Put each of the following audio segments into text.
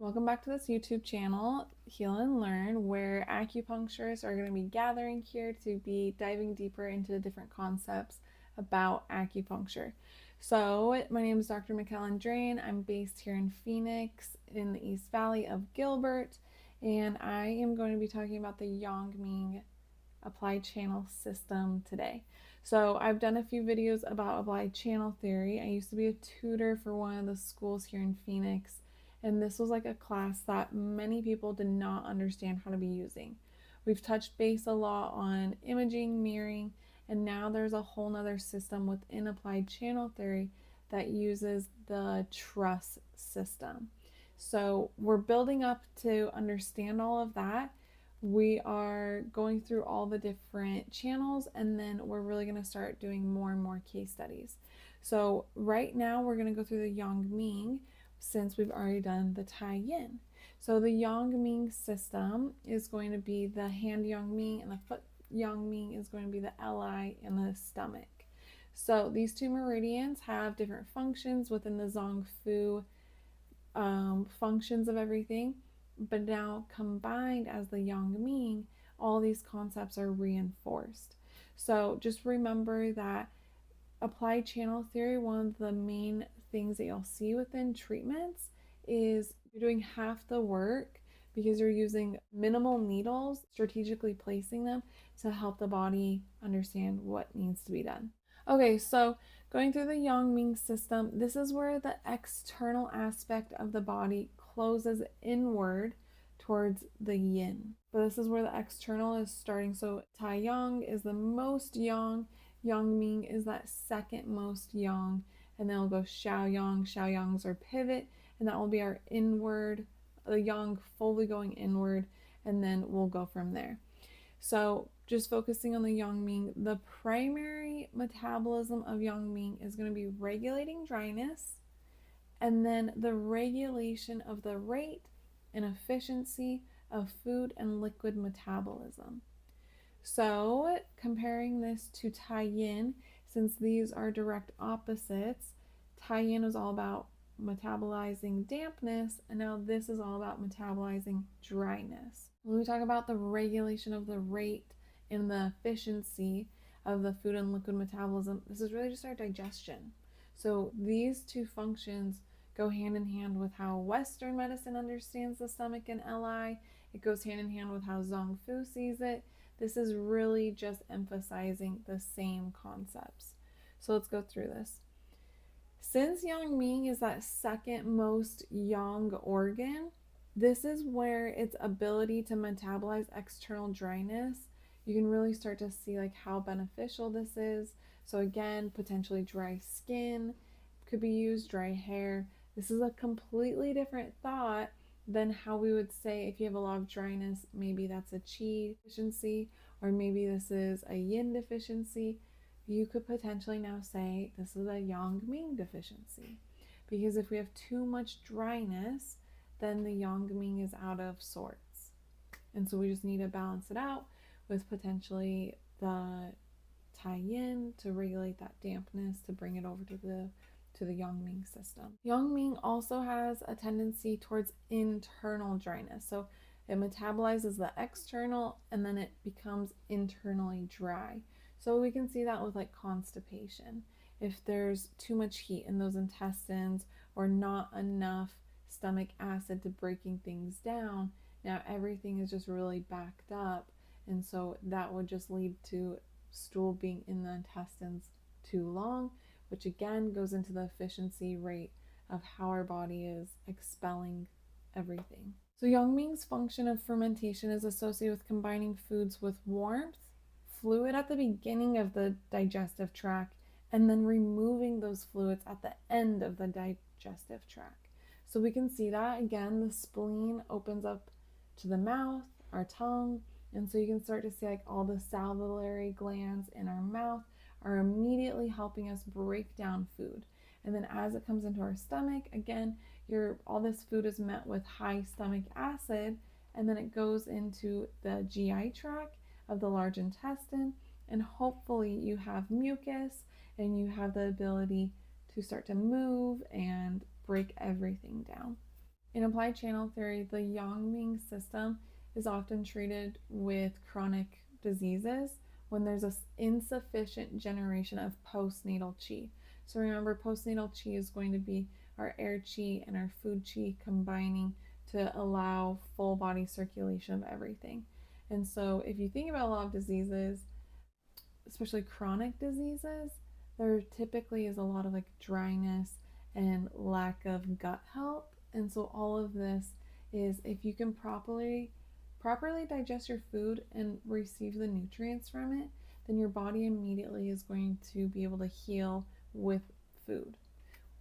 Welcome back to this YouTube channel, Heal and Learn, where acupuncturists are going to be gathering here to be diving deeper into different concepts about acupuncture. So, my name is Dr. McKellen Drain. I'm based here in Phoenix in the East Valley of Gilbert, and I am going to be talking about the Yang Ming applied channel system today. So I've done a few videos about applied channel theory. I used to be a tutor for one of the schools here in Phoenix, and this was like a class that many people did not understand how to be using. We've touched base a lot on imaging, mirroring, and now there's a whole nother system within applied channel theory that uses the truss system. So we're building up to understand all of that. We are going through all the different channels, and then we're really going to start doing more and more case studies. So right now we're going to go through the Yang Ming since we've already done the Tai Yin. So the Yang Ming system is going to be the hand Yang Ming, and the foot Yang Ming is going to be the Li and the stomach. So these two meridians have different functions within the Zong Fu functions of everything, but now combined as the Yang Ming, all these concepts are reinforced. So just remember that applied channel theory, one of the main things that you'll see within treatments is you're doing half the work because you're using minimal needles, strategically placing them to help the body understand what needs to be done. Okay, so going through the Yang Ming system, this is where the external aspect of the body closes inward towards the yin. But this is where the external is starting. So Tai Yang is the most yang, Yang Ming is that second most yang, and then we'll go Xiao Yang. Xiao Yangs are pivot, and that will be our inward, the yang fully going inward, and then we'll go from there. So just focusing on the Yang Ming, the primary metabolism of Yang Ming is going to be regulating dryness, and then the regulation of the rate and efficiency of food and liquid metabolism. So comparing this to Tai Yin, since these are direct opposites, Tai Yin was all about metabolizing dampness, and now this is all about metabolizing dryness. When we talk about the regulation of the rate and the efficiency of the food and liquid metabolism, this is really just our digestion. So these two functions go hand in hand with how Western medicine understands the stomach and Li. It goes hand in hand with how Zong Fu sees it. This is really just emphasizing the same concepts. So let's go through this. Since Yang Ming is that second most yang organ, this is where its ability to metabolize external dryness, you can really start to see like how beneficial this is. So again, potentially dry skin could be used, dry hair. This is a completely different thought than how we would say if you have a lot of dryness, maybe that's a qi deficiency, or maybe this is a yin deficiency. You could potentially now say this is a Yang Ming deficiency. Because if we have too much dryness, then the Yang Ming is out of sorts. And so we just need to balance it out with potentially the Tai Yin to regulate that dampness to bring it over to the Yang Ming system. Yang Ming also has a tendency towards internal dryness. So it metabolizes the external and then it becomes internally dry. So we can see that with like constipation. If there's too much heat in those intestines or not enough stomach acid to breaking things down, now everything is just really backed up. And so that would just lead to stool being in the intestines too long, which again goes into the efficiency rate of how our body is expelling everything. So Yang Ming's function of fermentation is associated with combining foods with warmth, fluid at the beginning of the digestive tract, and then removing those fluids at the end of the digestive tract. So we can see that again, the spleen opens up to the mouth, our tongue, and so you can start to see like all the salivary glands in our mouth are immediately helping us break down food. And then as it comes into our stomach, again, all this food is met with high stomach acid, and then it goes into the GI tract of the large intestine, and hopefully you have mucus and you have the ability to start to move and break everything down. In applied channel theory, the Yang Ming system is often treated with chronic diseases when there's an insufficient generation of postnatal qi. So remember, postnatal qi is going to be our air qi and our food qi combining to allow full body circulation of everything. And so if you think about a lot of diseases, especially chronic diseases, there typically is a lot of like dryness and lack of gut health. And so all of this is, if you can properly digest your food and receive the nutrients from it, then your body immediately is going to be able to heal with food,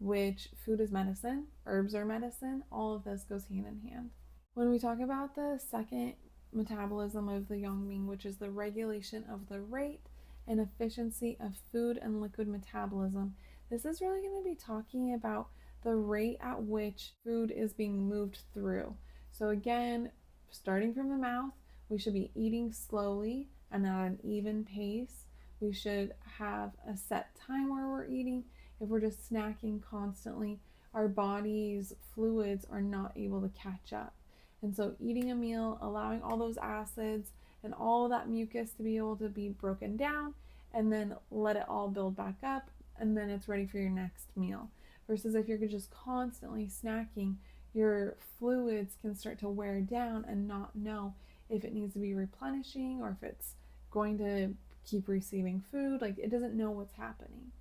which food is medicine, herbs are medicine, all of this goes hand in hand. When we talk about the second metabolism of the Yang Ming, which is the regulation of the rate and efficiency of food and liquid metabolism, this is really going to be talking about the rate at which food is being moved through. So, again, starting from the mouth, we should be eating slowly and at an even pace. We should have a set time where we're eating. If we're just snacking constantly, our body's fluids are not able to catch up. And so, eating a meal, allowing all those acids and all that mucus to be able to be broken down, and then let it all build back up, and then it's ready for your next meal. Versus if you're just constantly snacking, your fluids can start to wear down and not know if it needs to be replenishing or if it's going to keep receiving food. Like, it doesn't know what's happening.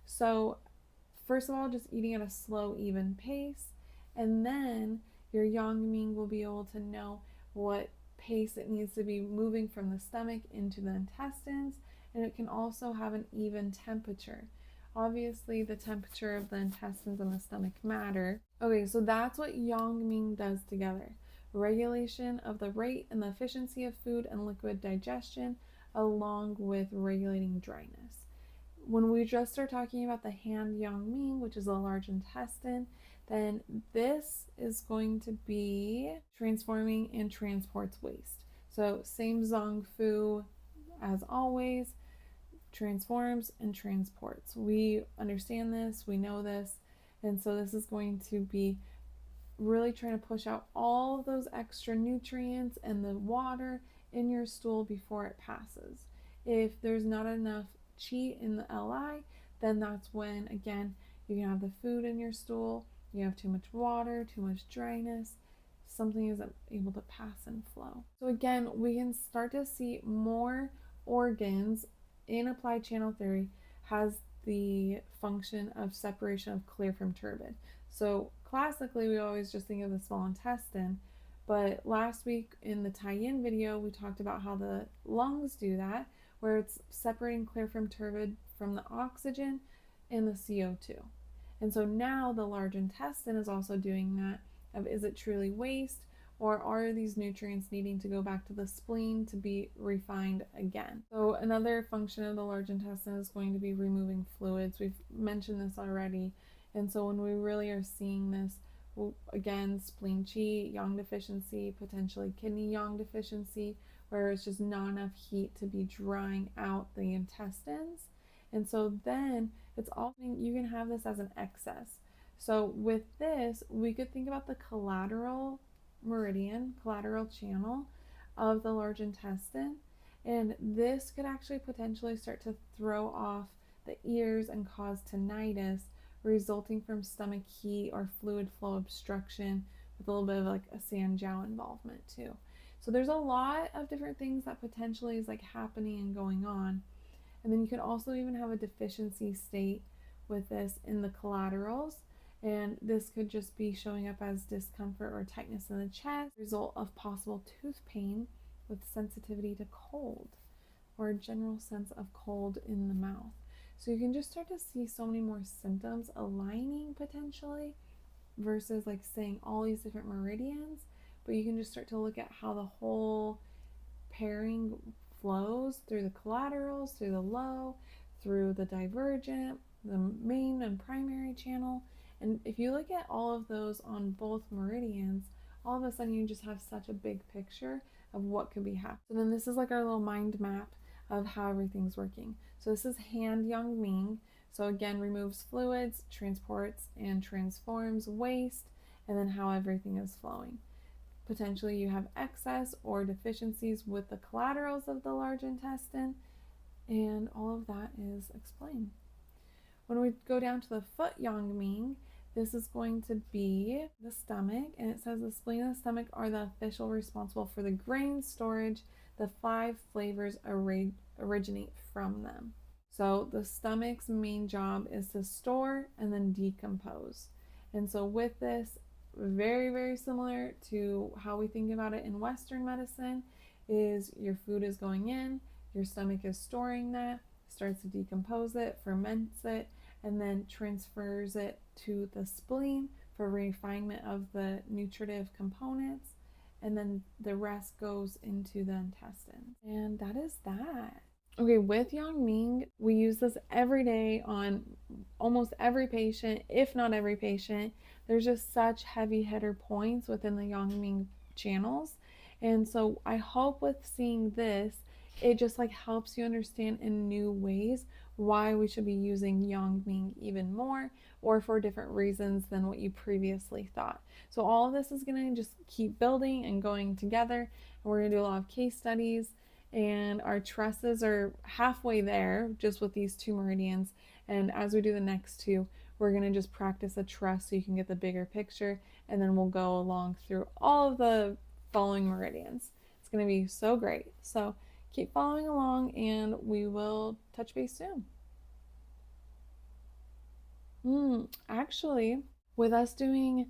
So, first of all, just eating at a slow, even pace, and then your Yang Ming will be able to know what pace it needs to be moving from the stomach into the intestines, and it can also have an even temperature. Obviously, the temperature of the intestines and the stomach matter. Okay, so that's what Yang Ming does together: regulation of the rate and the efficiency of food and liquid digestion, along with regulating dryness. When we just start talking about the hand Yang Ming, which is the large intestine, then this is going to be transforming and transports waste. So same Zong Fu as always, transforms and transports. We understand this, we know this, and so this is going to be really trying to push out all of those extra nutrients and the water in your stool before it passes. If there's not enough qi in the LI, then that's when, again, you can have the food in your stool, you have too much water, too much dryness, something isn't able to pass and flow. So again, we can start to see more organs in applied channel theory has the function of separation of clear from turbid. So classically, we always just think of the small intestine, but last week in the tie-in video, we talked about how the lungs do that, where it's separating clear from turbid from the oxygen and the CO2. And so now the large intestine is also doing that of, is it truly waste, or are these nutrients needing to go back to the spleen to be refined again? So another function of the large intestine is going to be removing fluids. We've mentioned this already. And so when we really are seeing this, again, spleen qi, yang deficiency, potentially kidney yang deficiency, where it's just not enough heat to be drying out the intestines. And so then it's all, you can have this as an excess. So with this, we could think about the collateral meridian, collateral channel of the large intestine, and this could actually potentially start to throw off the ears and cause tinnitus, resulting from stomach heat or fluid flow obstruction with a little bit of like a Sanjiao involvement too. So there's a lot of different things that potentially is like happening and going on. And then you could also even have a deficiency state with this in the collaterals. And this could just be showing up as discomfort or tightness in the chest, result of possible tooth pain with sensitivity to cold or a general sense of cold in the mouth. So you can just start to see so many more symptoms aligning potentially versus like saying all these different meridians, but you can just start to look at how the whole pairing flows through the collaterals, through the low, through the divergent, the main and primary channel. And if you look at all of those on both meridians, all of a sudden you just have such a big picture of what could be happening. So then this is like our little mind map of how everything's working. So this is hand Yang Ming. So again, removes fluids, transports and transforms waste, and then how everything is flowing. Potentially, you have excess or deficiencies with the collaterals of the large intestine, and all of that is explained. When we go down to the foot Yang Ming, this is going to be the stomach, and it says the spleen and the stomach are the official responsible for the grain storage. The 5 flavors originate from them. So the stomach's main job is to store and then decompose. And so with this, very, very similar to how we think about it in Western medicine, is your food is going in, your stomach is storing that, starts to decompose it, ferments it, and then transfers it to the spleen for refinement of the nutritive components, and then the rest goes into the intestines. And that is that. Okay, with Yang Ming, we use this every day on almost every patient, if not every patient. There's just such heavy hitter points within the Yang Ming channels. And so I hope with seeing this, it just like helps you understand in new ways why we should be using Yang Ming even more, or for different reasons than what you previously thought. So all of this is going to just keep building and going together. And we're going to do a lot of case studies, and our trusses are halfway there just with these 2 meridians. And as we do the next 2, we're going to just practice a truss so you can get the bigger picture, and then we'll go along through all of the following meridians. It's going to be so great. So keep following along, and we will touch base soon. Actually, with us doing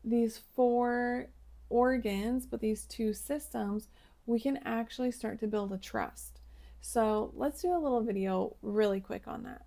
these 4 organs, but these 2 systems, we can actually start to build a trust. So let's do a little video really quick on that.